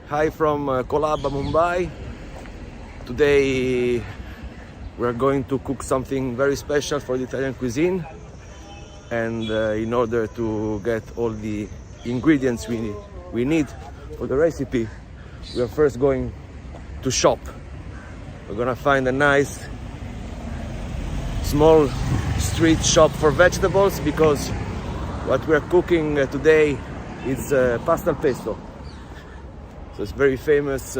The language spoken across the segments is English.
Hi from Colaba Mumbai. Today we're going to cook something very special for the Italian cuisine, and in order to get all the ingredients we need for the recipe, we are first going to shop. We're gonna find a nice small street shop for vegetables, because what we're cooking today is pasta al pesto. So it's very famous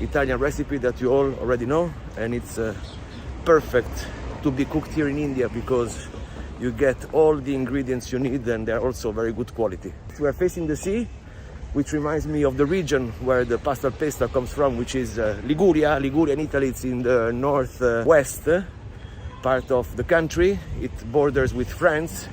Italian recipe that you all already know, and it's perfect to be cooked here in India because you get all the ingredients you need, and they're also very good quality. We are facing the sea, which reminds me of the region where the pasta al pesto comes from, which is Liguria. Liguria in Italy, it's in the northwest part of the country. It borders with France,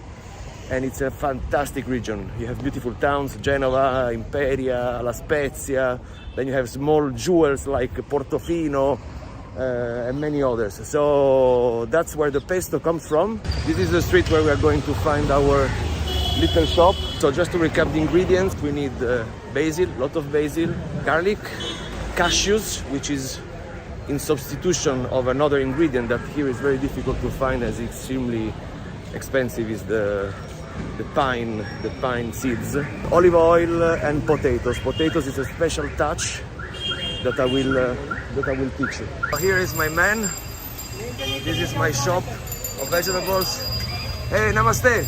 and it's a fantastic region. You have beautiful towns, Genova, Imperia, La Spezia. Then you have small jewels like Portofino and many others. So that's where the pesto comes from. This is the street where we are going to find our little shop. So just to recap the ingredients, we need basil, lot of basil, garlic, cashews, which is in substitution of another ingredient that here is very difficult to find as extremely expensive, is the pine seeds, olive oil, and potatoes. Potatoes is a special touch that I will teach you. Here is my man. This is my shop of vegetables. Hey, namaste.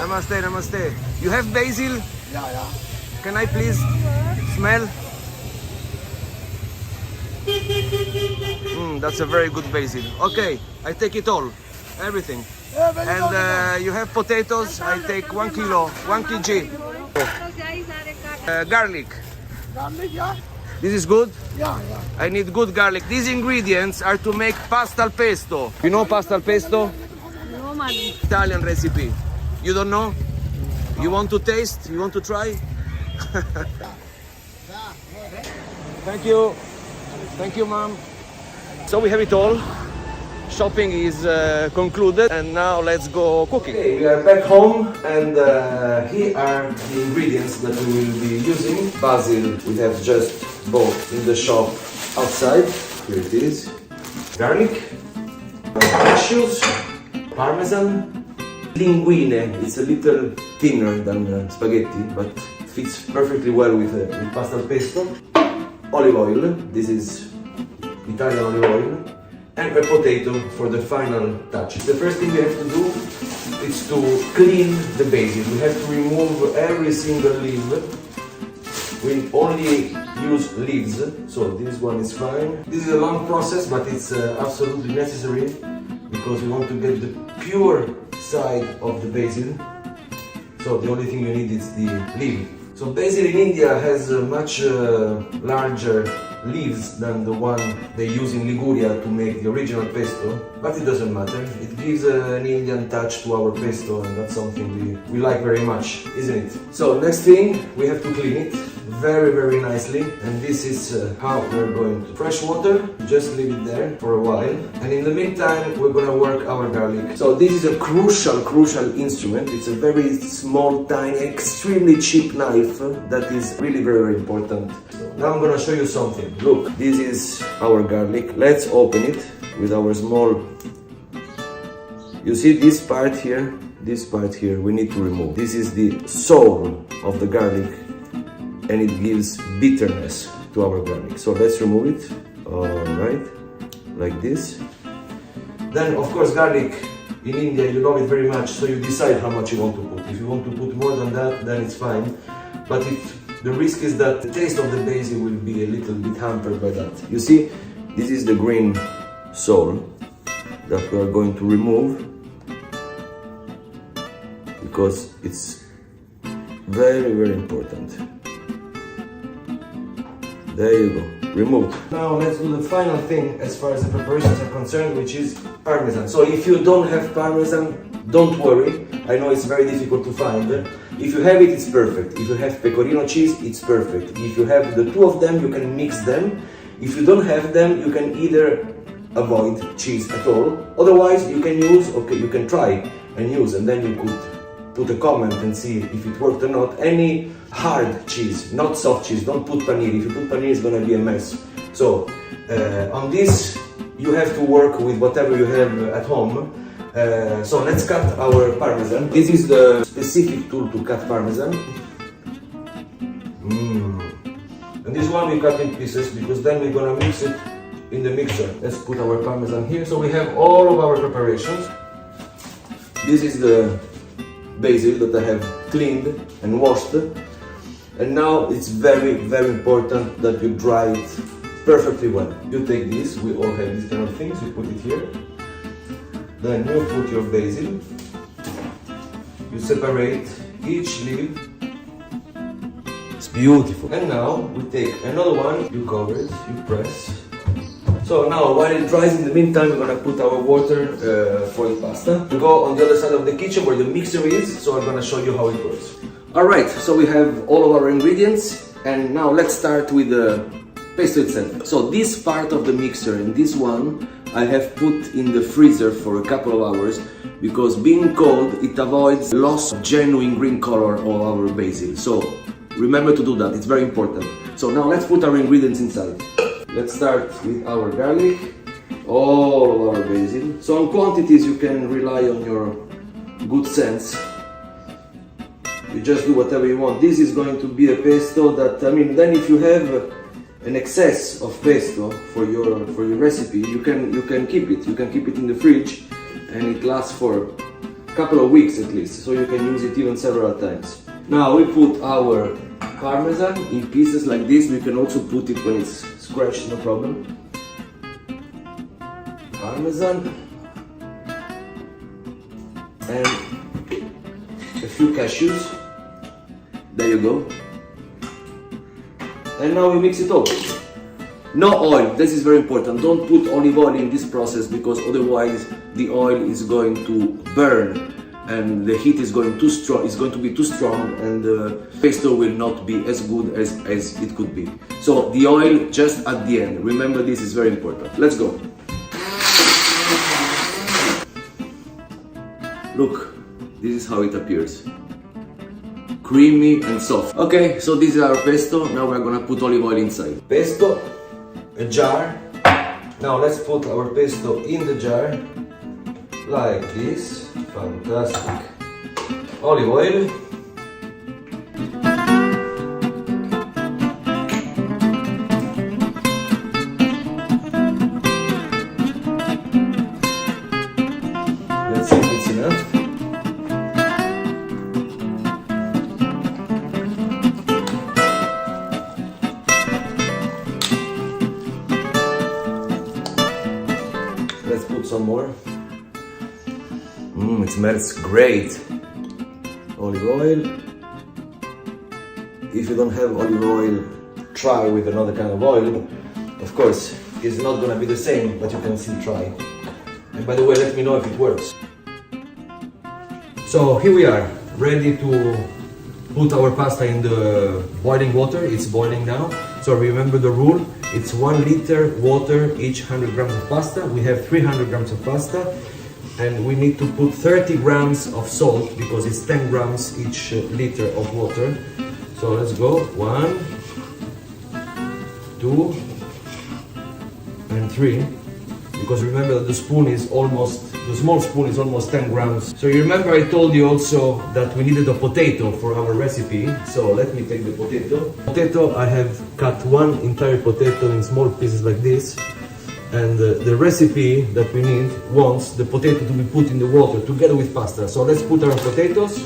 Namaste, namaste. You have basil? Yeah. Can I please smell? That's a very good basil. Okay, I take it all, everything. And you have potatoes, I take 1 kilo, 1 kg. Garlic. Garlic, yeah? This is good? Yeah. I need good garlic. These ingredients are to make pasta al pesto. You know pasta al pesto? No, man. Italian recipe. You don't know? You want to taste? You want to try? Thank you. Thank you, mom. So we have it all. Shopping is concluded, and now let's go cooking. Okay, we are back home, and here are the ingredients that we will be using. Basil we have just bought in the shop outside. Here it is. Garlic, cashews, parmesan, linguine. It's a little thinner than spaghetti, but fits perfectly well with pasta al pesto. Olive oil. This is Italian olive oil. And a potato for the final touch. The first thing we have to do is to clean the basil. We have to remove every single leaf. We only use leaves, so this one is fine. This is a long process, but it's absolutely necessary because we want to get the pure side of the basil. So the only thing you need is the leaf. So basil in India has a much larger leaves than the one they use in Liguria to make the original pesto, but it doesn't matter. It gives an Indian touch to our pesto, and that's something we like very much, isn't it? So next thing, we have to clean it very nicely, and this is how we're going to. Fresh water, just leave it there for a while, and in the meantime we're gonna work our garlic. So this is a crucial instrument. It's a very small, tiny, extremely cheap knife that is really very important. So now I'm gonna show you something. Look, this is our garlic. Let's open it with our small. You see this part here? This part here we need to remove. This is the soul of the garlic, and it gives bitterness to our garlic. So let's remove it. Alright, like this. Then of course garlic in India, you love it very much, so you decide how much you want to put. If you want to put more than that, then it's fine. But the risk is that the taste of the basil will be a little bit hampered by that. You see, this is the green soul that we are going to remove because it's very important. There you go, removed. Now let's do the final thing as far as the preparations are concerned, which is parmesan. So if you don't have parmesan, don't worry. I know it's very difficult to find. If you have it, it's perfect. If you have pecorino cheese, it's perfect. If you have the two of them, you can mix them. If you don't have them, you can either avoid cheese at all. Otherwise, you can use, you can try and use, and then you could put a comment and see if it worked or not. Any hard cheese, not soft cheese, don't put paneer. If you put paneer, it's gonna be a mess. So on this, you have to work with whatever you have at home. So let's cut our parmesan. This is the specific tool to cut parmesan. And this one we cut in pieces because then we're gonna mix it in the mixer. Let's put our parmesan here. So we have all of our preparations. This is the basil that I have cleaned and washed. And now it's very, very important that you dry it perfectly well. You take this, we all have these kind of things, you put it here. Then you put your basil. You separate each leaf. It's beautiful. And now we take another one, you cover it, you press. So now while it dries, in the meantime, we're gonna put our water for the pasta. We go on the other side of the kitchen where the mixer is, so I'm gonna show you how it works. Alright, so we have all of our ingredients, and now let's start with the pesto itself. So this part of the mixer and this one I have put in the freezer for a couple of hours because being cold, it avoids loss of genuine green color of our basil. So remember to do that, it's very important. So now let's put our ingredients inside. Let's start with our garlic, all of our basil. So on quantities you can rely on your good sense. You just do whatever you want. This is going to be a pesto that, I mean, then if you have an excess of pesto for your recipe, you can keep it. You can keep it in the fridge and it lasts for a couple of weeks at least. So you can use it even several times. Now we put our parmesan in pieces like this. We can also put it when it's scratched, no problem. Parmesan and a few cashews. There you go. And now we mix it all. No oil, this is very important. Don't put olive oil in this process because otherwise the oil is going to burn and the heat is going too strong. It's going to be too strong and the pesto will not be as good as it could be. So the oil just at the end. Remember, this is very important. Let's go. Look, this is how it appears. Creamy and soft. Okay, so this is our pesto. Now we're gonna put olive oil inside. Pesto, a jar. Now let's put our pesto in the jar, like this. Fantastic. Olive oil. Let's see if it's enough. Let's put some more. It smells great. Olive oil. If you don't have olive oil, try with another kind of oil. Of course, it's not gonna be the same, but you can still try. And by the way, let me know if it works. So here we are, ready to put our pasta in the boiling water. It's boiling now. So remember the rule. It's 1 liter water each 100 grams of pasta. We have 300 grams of pasta and we need to put 30 grams of salt because it's 10 grams each liter of water. So let's go. 1, 2, and 3. Because remember that the small spoon is almost 10 grams. So you remember I told you also that we needed a potato for our recipe. So let me take the potato. Potato, I have cut 1 entire potato in small pieces like this. And the recipe that we need wants the potato to be put in the water together with pasta. So let's put our potatoes.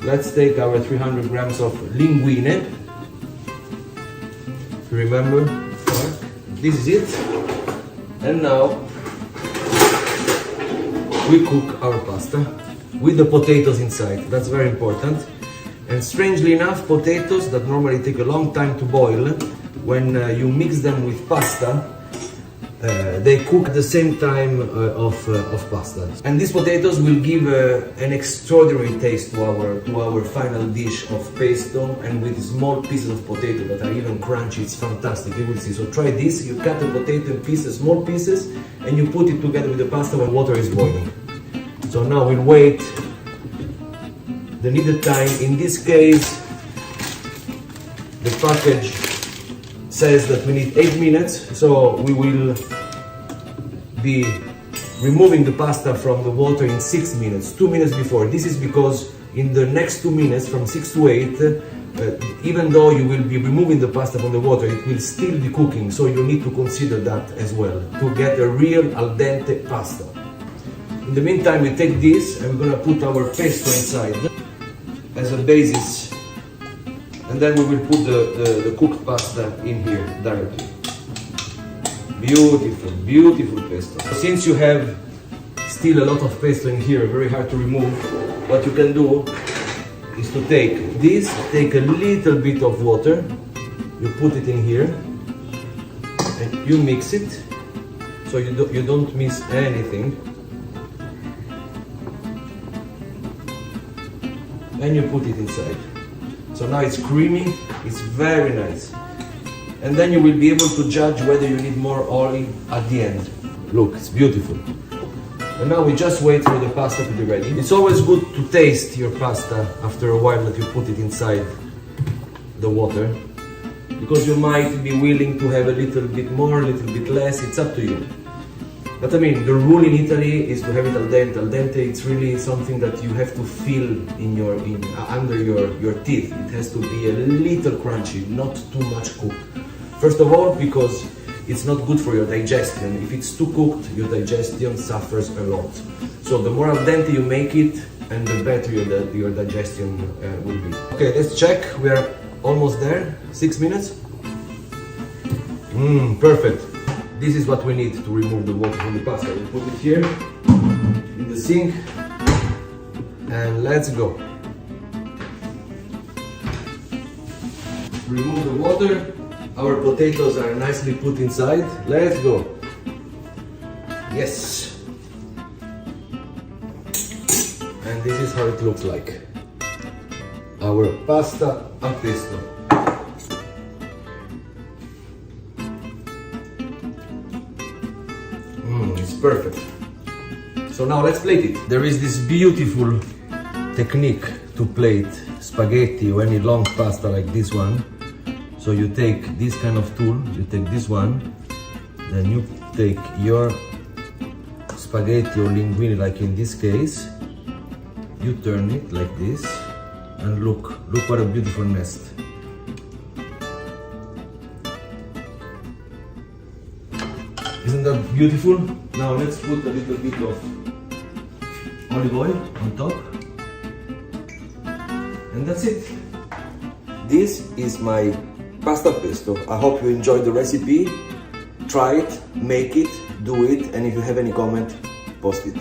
Let's take our 300 grams of linguine. Remember, this is it. And now we cook our pasta with the potatoes inside. That's very important. And strangely enough, potatoes that normally take a long time to boil, when you mix them with pasta, they cook at the same time of pasta. And these potatoes will give an extraordinary taste to our final dish of pesto, and with small pieces of potato that are even crunchy. It's fantastic, you will see. So try this. You cut the potato in pieces, small pieces, and you put it together with the pasta when water is boiling. So now we'll wait the needed time. In this case, the package says that we need 8 minutes, so we will be removing the pasta from the water in 6 minutes, 2 minutes before. This is because in the next 2 minutes, from 6 to 8, even though you will be removing the pasta from the water, it will still be cooking, so you need to consider that as well, to get a real al dente pasta. In the meantime, we take this and we're gonna put our pesto inside as a basis, and then we will put the cooked pasta in here directly. Beautiful, beautiful pesto. Since you have still a lot of pesto in here, very hard to remove, what you can do is to take this, take a little bit of water, you put it in here, and you mix it, so you don't miss anything. And you put it inside. So now it's creamy, it's very nice. And then you will be able to judge whether you need more oil at the end. Look, it's beautiful. And now we just wait for the pasta to be ready. It's always good to taste your pasta after a while that you put it inside the water, because you might be willing to have a little bit more, a little bit less, it's up to you. But I mean, the rule in Italy is to have it al dente. Al dente, it's really something that you have to feel under your teeth. It has to be a little crunchy, not too much cooked. First of all, because it's not good for your digestion. If it's too cooked, your digestion suffers a lot. So the more al dente you make it, and the better your digestion will be. Okay, let's check. We are almost there. 6 minutes. Perfect. This is what we need to remove the water from the pasta. We put it here in the sink, and let's go. Remove the water. Our potatoes are nicely put inside. Let's go. Yes. And this is how it looks like. Our pasta al pesto. It's perfect. So now let's plate it. There is this beautiful technique to plate spaghetti or any long pasta like this one. So you take this kind of tool, you take this one, then you take your spaghetti or linguine, like in this case, you turn it like this, and look what a beautiful nest. Isn't that beautiful? Now let's put a little bit of olive oil on top, and that's it. This is my pasta pesto. I hope you enjoyed the recipe. Try it, make it, do it, and if you have any comment, post it.